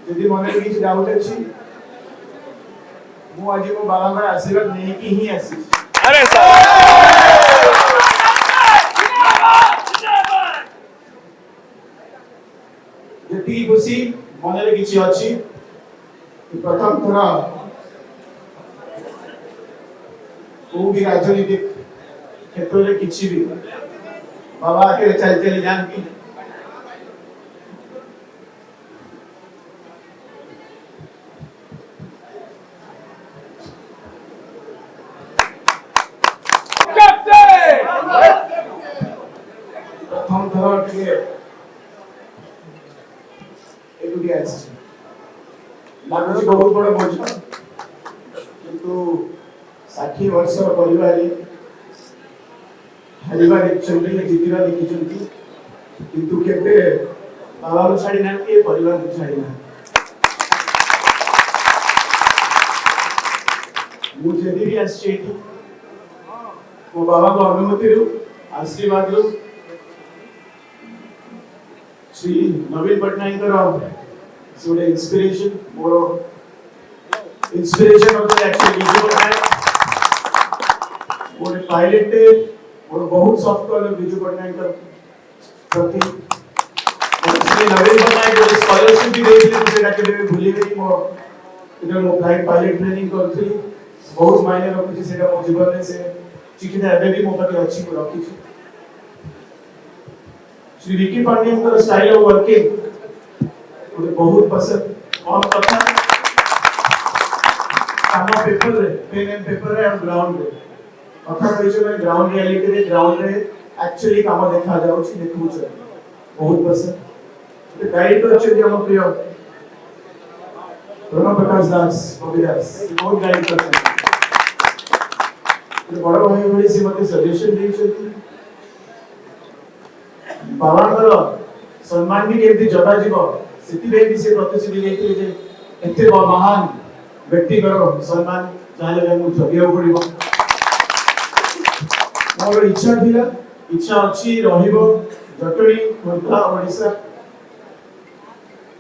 यदि मन में किसी डाउट अच्छी मु आज मो बाबा आशीर्वाद नहीं कि ही आसी अरे सर जति खुशी मन में किसी अच्छी प्रथम थरा को भी राजनीतिक क्षेत्र में किसी भी बाबा के चल चली जान की प्रथम थरा के एकुटी आसी लागुच बहुत बड़ा बोझ किंतु 60 वर्ष परिवार हारिबा देखछन्ती जितिबा देखिछन्ती किंतु केबे बाबा को छाड़ी ना के परिवार को छाड़ी ना मुझे भी आश्चर्य वो बाबा को अनुमति रू आशीर्वाद रू श्री नवीन पटनायक रो इंस्पिरेशन मोर इंस्पिरेशन होता है एक्चुअली विजू पटनायक मोर पायलट मोर बहुत सॉफ्ट कॉर्नर विजू पटनायक प्रति श्री नवीन पटनायक जो स्कॉलरशिप भी देथिले सेटा केबे भूली गई मो इधर मो फ्लाइट पायलट ट्रेनिंग करथली बहुत मायने रखुची सेटा मो जीवन में से चिकिता एबे भी मो पाके अच्छी को रखी श्री विकी पांड्यन का स्टाइल ऑफ वर्किंग मुझे बहुत पसंद और कथा काम पेपर रे पेन एंड पेपर रे और ग्राउंड रे कथा कहियो मैं ग्राउंड रियलिटी रे ग्राउंड रे एक्चुअली काम देखा जाउची देखु छ बहुत पसंद तो गाइड तो अच्छे हम प्रिय प्रणव प्रकाश दास कविदास बहुत गाइड करते हैं बड़ भाई बड़ी से मते सजेशन दै छथि बाबांकर सम्मान भी केमती जगा जीव सेति बे भी से प्रतिश्रुति देथिले जे एते महान व्यक्ति करो सम्मान चाहे मु जगियो पड़िबो मोर इच्छा थिला इच्छा अछि रहिबो जटणी खोर्धा ओडिसा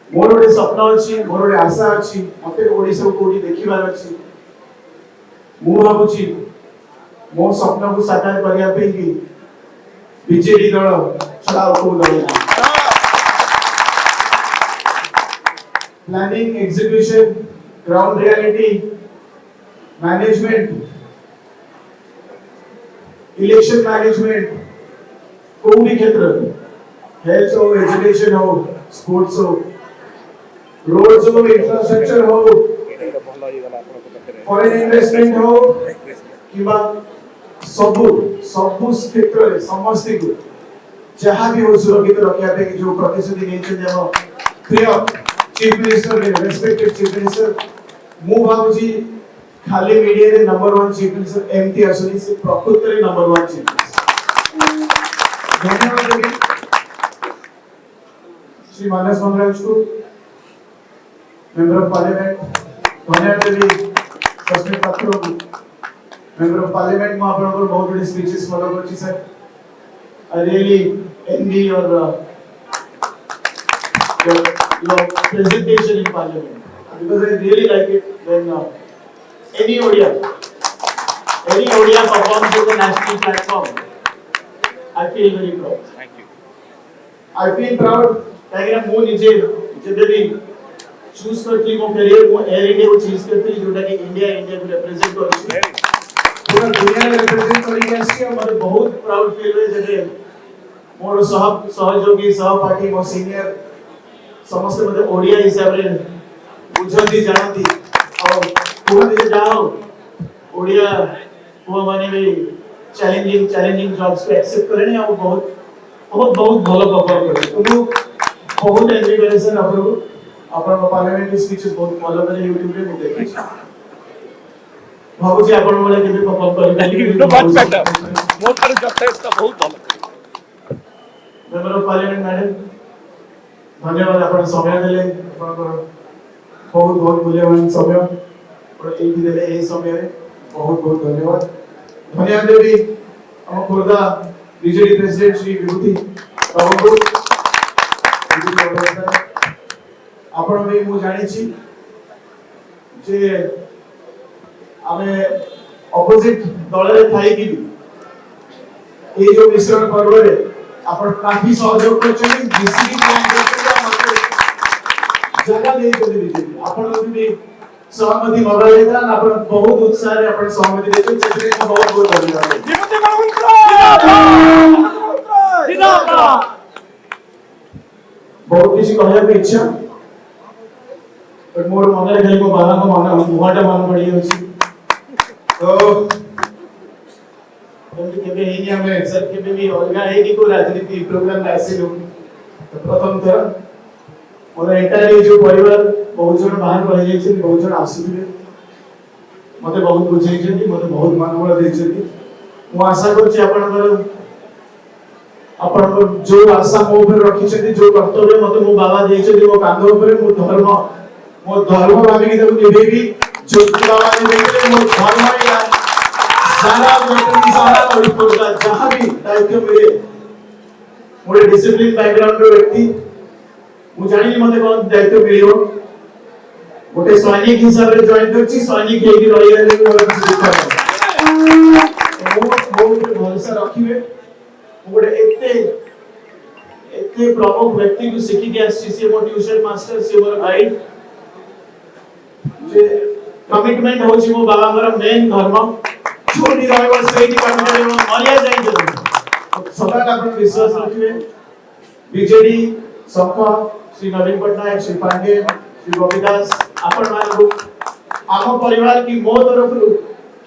मोर ओडे स्वप्न अछि मोर ओडे आशा अछि मते ओडिसा कोडी देखिबार अछि मु भाबुछि मो स्वप्न को साकार करिया पे कि बीजेडी दल चलाओ को दल planning execution ground reality management election management कोई भी क्षेत्र हेल्थ हो एजुकेशन हो स्पोर्ट्स हो रोड्स हो इंफ्रास्ट्रक्चर हो फॉरेन इन्वेस्टमेंट हो किबा सबु सबु क्षेत्र रे समस्त को जहां भी हो सुरक्षित रखिया पे जो प्रतिश्रुति नेचर जे प्रिय चीफ मिनिस्टर रे रेस्पेक्टेड चीफ मिनिस्टर मु भाबुजी खाली मीडिया रे नंबर 1 चीफ मिनिस्टर एमटी असली से प्रकृत रे नंबर 1 चीफ मिनिस्टर धन्यवाद देवी श्री मानस मंगराज को मेंबर ऑफ पार्लियामेंट धन्यवाद देवी सस्मित पात्र को मेंबर ऑफ पार्लियामेंट में आपन को बहुत बड़ी स्पीचेस फॉलो करछि sir I really envy your presentation in parliament because I really like it when any Odia performs on the national platform. I feel very proud. Thank you. I feel proud काहे मु निजे जबे भी choose करथि मो career मो air India को choose करथि जोटा कि इंडिया को रिप्रेजेंट करछि पूरा दुनिया में रिप्रेजेंट करी आसी और बहुत प्राउड फील होय जे मोर सहयोगी सहपाठी मो सीनियर समस्त मते ओडिया हिसाब रे बुझती जानती और पूरा दिन जाओ ओडिया वो माने भी चैलेंजिंग जॉब्स को एक्सेप्ट करने और बहुत भलो परफॉर्म करे तो बहुत एजुकेशन अपन पार्लियामेंट स्पीचेस बहुत फॉलो करे YouTube रे मु देखि भाबुजी आपण बोले केबे परफॉर्म करे बात बेटर मोर पर जथेष्ट बहुत भलो मेंबर ऑफ पार्लियामेंट मैडम धन्यवाद आपण समय देले आपण बहुत मूल्यवान समय और एक भी देले ए समय रे बहुत धन्यवाद देवी हम खुर्दा बीजेडी प्रेसिडेंट श्री विभूति बाबू आपण भी मु जानि छी जे आमे ऑपोजिट दल रे थाई कि ए जो मिश्रण पर्व रे आपण काफी सहयोग करछन बीसीबी प्लान करछन मते जगह दे चली बीजेपी आपण भी सहमति मगा लेता आपण बहुत उत्साह रे आपण सहमति देछन सेते को बहुत बहुत धन्यवाद विमति गणतंत्र जिंदाबाद बहुत किसी कहया के इच्छा पर मोर मन रे खाली को बाला को मन मुहाटा मन पड़ी अछि तो एमती केबे हेनी हमें सर केबे भी अलगा है कि को राजनीति प्रोग्राम रे आसी लोग तो प्रथम थर मोर एंटायर जो परिवार बहुत जन बाहर रह जाय छै बहुत जन आसीबे मते बहुत बुझाई छै मते बहुत मनोबल दै छै मु आशा करछि आपण जो आशा मो ऊपर रखी छथि जो कर्तव्य मते मो बाबा दै छथि मो कांध ऊपर मो धर्म भाबी के केबे भी जो बाबा दै छथि मो धर्म या सारा व्यक्ति सारा परिपूर्ण जहां भी दायित्व मिले मोर डिसिप्लिन बैकग्राउंड रो व्यक्ति मु जानि मते कोन दायित्व मिलियो गोटे सैनिक हिसाब रे जॉइन करछि सैनिक हेकी रहि गेले मोर किछ दुख मो भरोसा रखिबे गोटे एते प्रमुख व्यक्ति को सिखी के आसी से मो ट्यूशन मास्टर से मोर गाइड जे कमिटमेंट होची मो बाबा मोर मेन धर्म छोटी रहबो सेही काम करे मरिया जाई जरूर सदा आपण विश्वास रखिबे बीजेडी सपा श्री नवीन पटनायक श्री पांडे श्री गोपीदास आपण मान आम परिवार की मो तरफ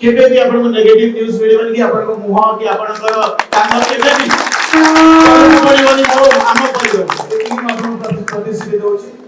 केबे भी आपण को नेगेटिव न्यूज़ मिलबन कि आपण को मुहा कि आपनकर काम केबे भी पड़िबनी मो आम परिवार एकी आपण प्रतिश्रुति दउची